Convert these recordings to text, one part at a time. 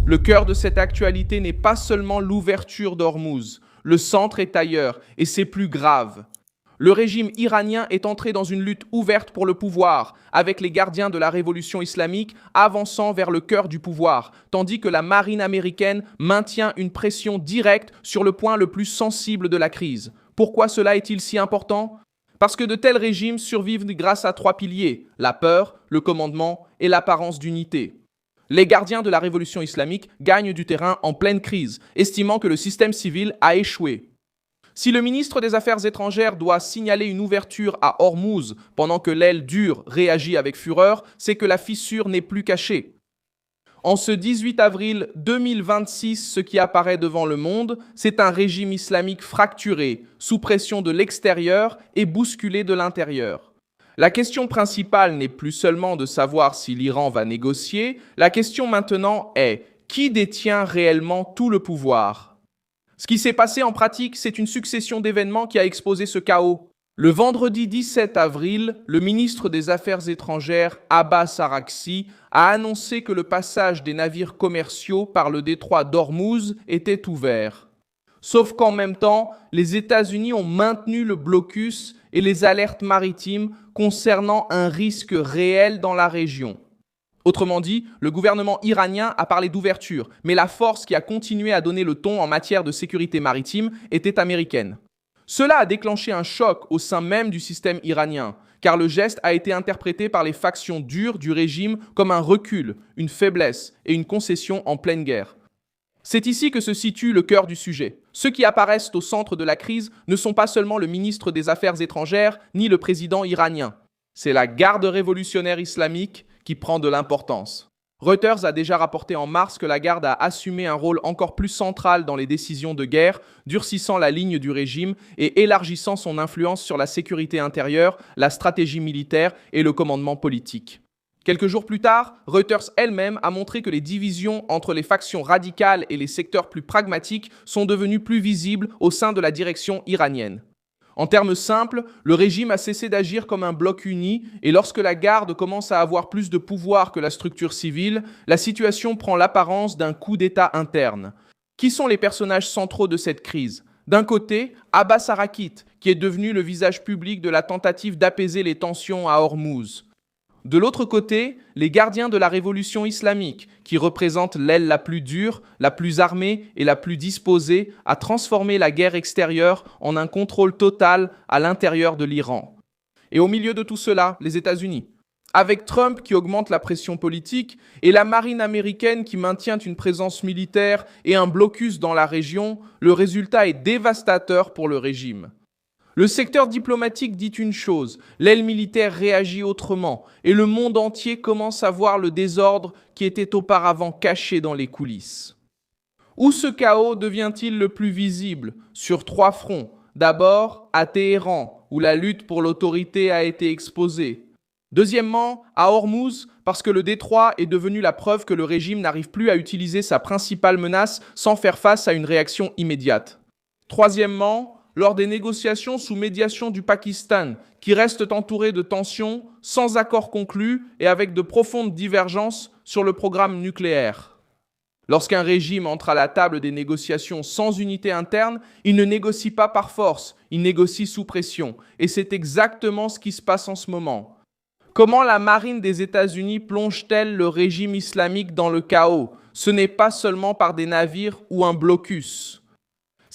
Le cœur de cette actualité n'est pas seulement l'ouverture d'Ormuz. Le centre est ailleurs, et c'est plus grave. Le régime iranien est entré dans une lutte ouverte pour le pouvoir, avec les gardiens de la révolution islamique avançant vers le cœur du pouvoir, tandis que la marine américaine maintient une pression directe sur le point le plus sensible de la crise. Pourquoi cela est-il si important ? Parce que de tels régimes survivent grâce à trois piliers, la peur, le commandement et l'apparence d'unité. Les gardiens de la révolution islamique gagnent du terrain en pleine crise, estimant que le système civil a échoué. Si le ministre des Affaires étrangères doit signaler une ouverture à Ormuz pendant que l'aile dure réagit avec fureur, c'est que la fissure n'est plus cachée. En ce 18 avril 2026, ce qui apparaît devant le monde, c'est un régime islamique fracturé, sous pression de l'extérieur et bousculé de l'intérieur. La question principale n'est plus seulement de savoir si l'Iran va négocier, la question maintenant est qui détient réellement tout le pouvoir ? Ce qui s'est passé en pratique, c'est une succession d'événements qui a exposé ce chaos. Le vendredi 17 avril, le ministre des Affaires étrangères, Abbas Araghchi, a annoncé que le passage des navires commerciaux par le détroit d'Ormuz était ouvert. Sauf qu'en même temps, les États-Unis ont maintenu le blocus et les alertes maritimes concernant un risque réel dans la région. Autrement dit, le gouvernement iranien a parlé d'ouverture, mais la force qui a continué à donner le ton en matière de sécurité maritime était américaine. Cela a déclenché un choc au sein même du système iranien, car le geste a été interprété par les factions dures du régime comme un recul, une faiblesse et une concession en pleine guerre. C'est ici que se situe le cœur du sujet. Ceux qui apparaissent au centre de la crise ne sont pas seulement le ministre des Affaires étrangères ni le président iranien. C'est la garde révolutionnaire islamique qui prend de l'importance. Reuters a déjà rapporté en mars que la garde a assumé un rôle encore plus central dans les décisions de guerre, durcissant la ligne du régime et élargissant son influence sur la sécurité intérieure, la stratégie militaire et le commandement politique. Quelques jours plus tard, Reuters elle-même a montré que les divisions entre les factions radicales et les secteurs plus pragmatiques sont devenues plus visibles au sein de la direction iranienne. En termes simples, le régime a cessé d'agir comme un bloc uni et lorsque la garde commence à avoir plus de pouvoir que la structure civile, la situation prend l'apparence d'un coup d'État interne. Qui sont les personnages centraux de cette crise ? D'un côté, Abbas Araghchi, qui est devenu le visage public de la tentative d'apaiser les tensions à Ormuz. De l'autre côté, les gardiens de la révolution islamique, qui représentent l'aile la plus dure, la plus armée et la plus disposée à transformer la guerre extérieure en un contrôle total à l'intérieur de l'Iran. Et au milieu de tout cela, les États-Unis. Avec Trump qui augmente la pression politique et la marine américaine qui maintient une présence militaire et un blocus dans la région, le résultat est dévastateur pour le régime. Le secteur diplomatique dit une chose, l'aile militaire réagit autrement, et le monde entier commence à voir le désordre qui était auparavant caché dans les coulisses. Où ce chaos devient-il le plus visible ? Sur trois fronts. D'abord, à Téhéran, où la lutte pour l'autorité a été exposée. Deuxièmement, à Ormuz, parce que le détroit est devenu la preuve que le régime n'arrive plus à utiliser sa principale menace sans faire face à une réaction immédiate. Troisièmement, lors des négociations sous médiation du Pakistan, qui restent entourées de tensions, sans accord conclu et avec de profondes divergences sur le programme nucléaire. Lorsqu'un régime entre à la table des négociations sans unité interne, il ne négocie pas par force, il négocie sous pression. Et c'est exactement ce qui se passe en ce moment. Comment la marine des États-Unis plonge-t-elle le régime islamique dans le chaos ? Ce n'est pas seulement par des navires ou un blocus.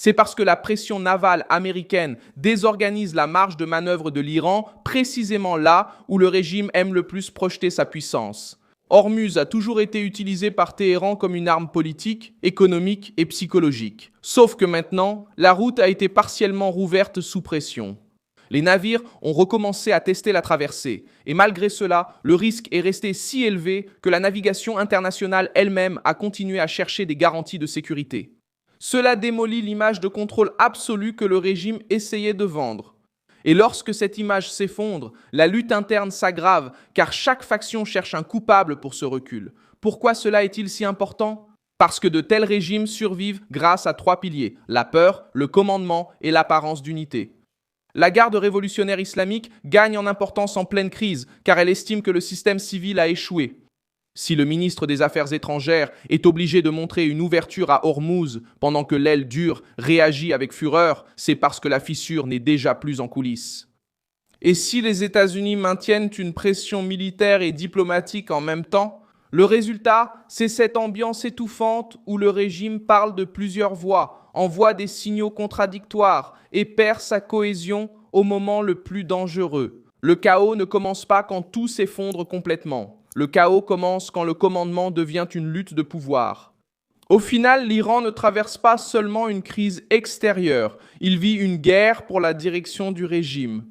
C'est parce que la pression navale américaine désorganise la marge de manœuvre de l'Iran, précisément là où le régime aime le plus projeter sa puissance. Ormuz a toujours été utilisé par Téhéran comme une arme politique, économique et psychologique. Sauf que maintenant, la route a été partiellement rouverte sous pression. Les navires ont recommencé à tester la traversée. Et malgré cela, le risque est resté si élevé que la navigation internationale elle-même a continué à chercher des garanties de sécurité. Cela démolit l'image de contrôle absolu que le régime essayait de vendre. Et lorsque cette image s'effondre, la lutte interne s'aggrave car chaque faction cherche un coupable pour ce recul. Pourquoi cela est-il si important ? Parce que de tels régimes survivent grâce à trois piliers, la peur, le commandement et l'apparence d'unité. La garde révolutionnaire islamique gagne en importance en pleine crise car elle estime que le système civil a échoué. Si le ministre des Affaires étrangères est obligé de montrer une ouverture à Hormuz pendant que l'aile dure réagit avec fureur, c'est parce que la fissure n'est déjà plus en coulisses. Et si les États-Unis maintiennent une pression militaire et diplomatique en même temps, le résultat, c'est cette ambiance étouffante où le régime parle de plusieurs voix, envoie des signaux contradictoires et perd sa cohésion au moment le plus dangereux. Le chaos ne commence pas quand tout s'effondre complètement. Le chaos commence quand le commandement devient une lutte de pouvoir. Au final, l'Iran ne traverse pas seulement une crise extérieure, il vit une guerre pour la direction du régime.